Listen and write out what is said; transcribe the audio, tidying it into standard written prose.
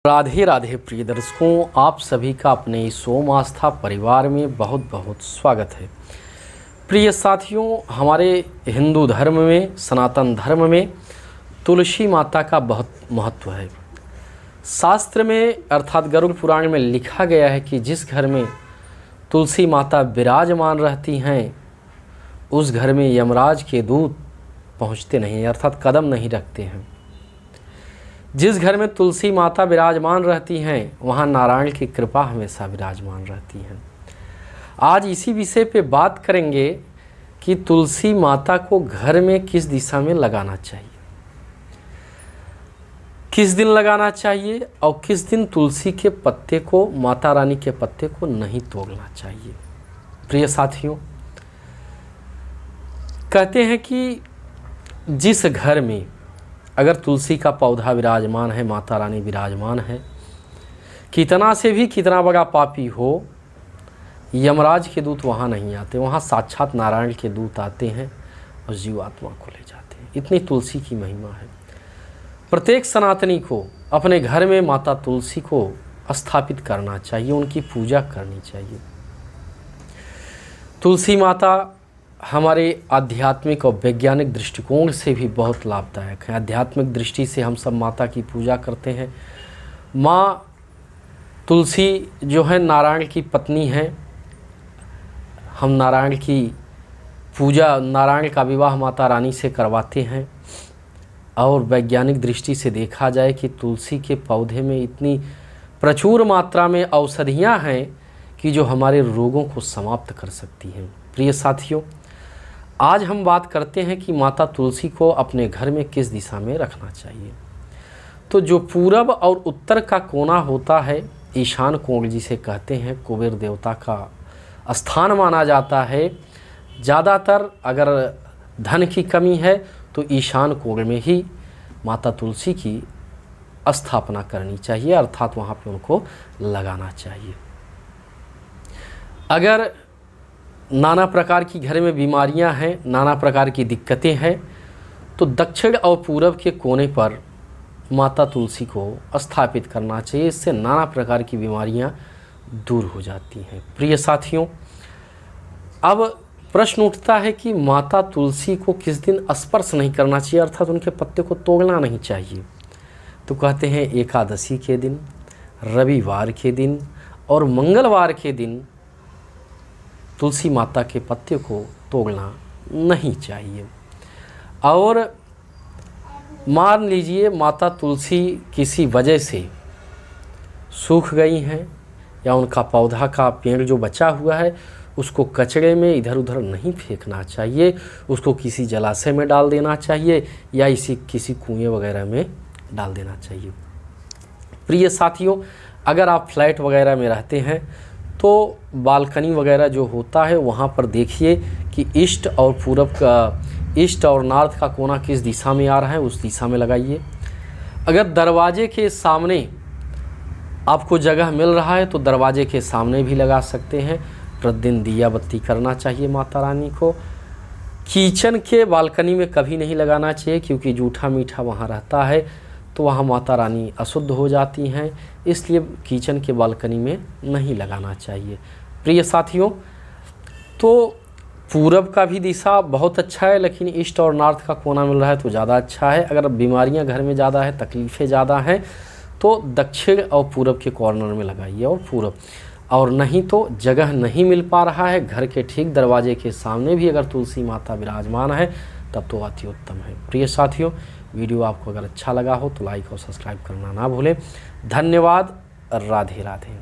राधे राधे प्रिय दर्शकों, आप सभी का अपने इस सोम आस्था परिवार में बहुत बहुत स्वागत है। प्रिय साथियों, हमारे हिंदू धर्म में, सनातन धर्म में तुलसी माता का बहुत महत्व है। शास्त्र में अर्थात गरुड़ पुराण में लिखा गया है कि जिस घर में तुलसी माता विराजमान रहती हैं उस घर में यमराज के दूत पहुँचते नहीं, अर्थात कदम नहीं रखते हैं। जिस घर में तुलसी माता विराजमान रहती हैं वहाँ नारायण की कृपा हमेशा विराजमान रहती है। आज इसी विषय पे बात करेंगे कि तुलसी माता को घर में किस दिशा में लगाना चाहिए, किस दिन लगाना चाहिए और किस दिन तुलसी के पत्ते को, माता रानी के पत्ते को नहीं तोड़ना चाहिए। प्रिय साथियों, कहते हैं कि जिस घर में अगर तुलसी का पौधा विराजमान है, माता रानी विराजमान है, कितना से भी कितना बड़ा पापी हो, यमराज के दूत वहाँ नहीं आते, वहाँ साक्षात नारायण के दूत आते हैं और जीवात्मा को ले जाते हैं। इतनी तुलसी की महिमा है। प्रत्येक सनातनी को अपने घर में माता तुलसी को स्थापित करना चाहिए, उनकी पूजा करनी चाहिए। तुलसी माता हमारे आध्यात्मिक और वैज्ञानिक दृष्टिकोण से भी बहुत लाभदायक है। आध्यात्मिक दृष्टि से हम सब माता की पूजा करते हैं। माँ तुलसी जो है नारायण की पत्नी है। हम नारायण की पूजा, नारायण का विवाह माता रानी से करवाते हैं। और वैज्ञानिक दृष्टि से देखा जाए कि तुलसी के पौधे में इतनी प्रचुर मात्रा में औषधियाँ हैं कि जो हमारे रोगों को समाप्त कर सकती हैं। प्रिय साथियों, आज हम बात करते हैं कि माता तुलसी को अपने घर में किस दिशा में रखना चाहिए। तो जो पूरब और उत्तर का कोना होता है, ईशान कोण जिसे कहते हैं, कुबेर देवता का स्थान माना जाता है। ज़्यादातर अगर धन की कमी है तो ईशान कोण में ही माता तुलसी की स्थापना करनी चाहिए, अर्थात वहाँ पे उनको लगाना चाहिए। अगर नाना प्रकार की घर में बीमारियां हैं, नाना प्रकार की दिक्कतें हैं, तो दक्षिण और पूरब के कोने पर माता तुलसी को स्थापित करना चाहिए। इससे नाना प्रकार की बीमारियां दूर हो जाती हैं। प्रिय साथियों, अब प्रश्न उठता है कि माता तुलसी को किस दिन स्पर्श नहीं करना चाहिए, अर्थात उनके पत्ते को तोड़ना नहीं चाहिए। तो कहते हैं एकादशी के दिन, रविवार के दिन और मंगलवार के दिन तुलसी माता के पत्ते को तोड़ना नहीं चाहिए। और मान लीजिए माता तुलसी किसी वजह से सूख गई हैं या उनका पौधा का पेड़ जो बचा हुआ है उसको कचरे में इधर उधर नहीं फेंकना चाहिए, उसको किसी जलाशय में डाल देना चाहिए या किसी कुएं वगैरह में डाल देना चाहिए। प्रिय साथियों, अगर आप फ्लैट वगैरह में रहते हैं तो बालकनी वगैरह जो होता है वहाँ पर देखिए कि ईस्ट और पूरब का, ईस्ट और नॉर्थ का कोना किस दिशा में आ रहा है, उस दिशा में लगाइए। अगर दरवाजे के सामने आपको जगह मिल रहा है तो दरवाजे के सामने भी लगा सकते हैं। प्रतिदिन दिया बत्ती करना चाहिए माता रानी को। किचन के बालकनी में कभी नहीं लगाना चाहिए क्योंकि जूठा मीठा वहाँ रहता है तो वहाँ माता रानी अशुद्ध हो जाती हैं, इसलिए किचन के बालकनी में नहीं लगाना चाहिए। प्रिय साथियों, तो पूरब का भी दिशा बहुत अच्छा है, लेकिन ईस्ट और नॉर्थ का कोना मिल रहा है तो ज़्यादा अच्छा है। अगर बीमारियां घर में ज़्यादा है, तकलीफ़ें ज़्यादा हैं तो दक्षिण और पूरब के कॉर्नर में लगाइए और पूरब, और नहीं तो जगह नहीं मिल पा रहा है, घर के ठीक दरवाजे के सामने भी अगर तुलसी माता विराजमान है तब तो अति उत्तम है। प्रिय साथियों, वीडियो आपको अगर अच्छा लगा हो तो लाइक और सब्सक्राइब करना ना भूलें। धन्यवाद। राधे राधे।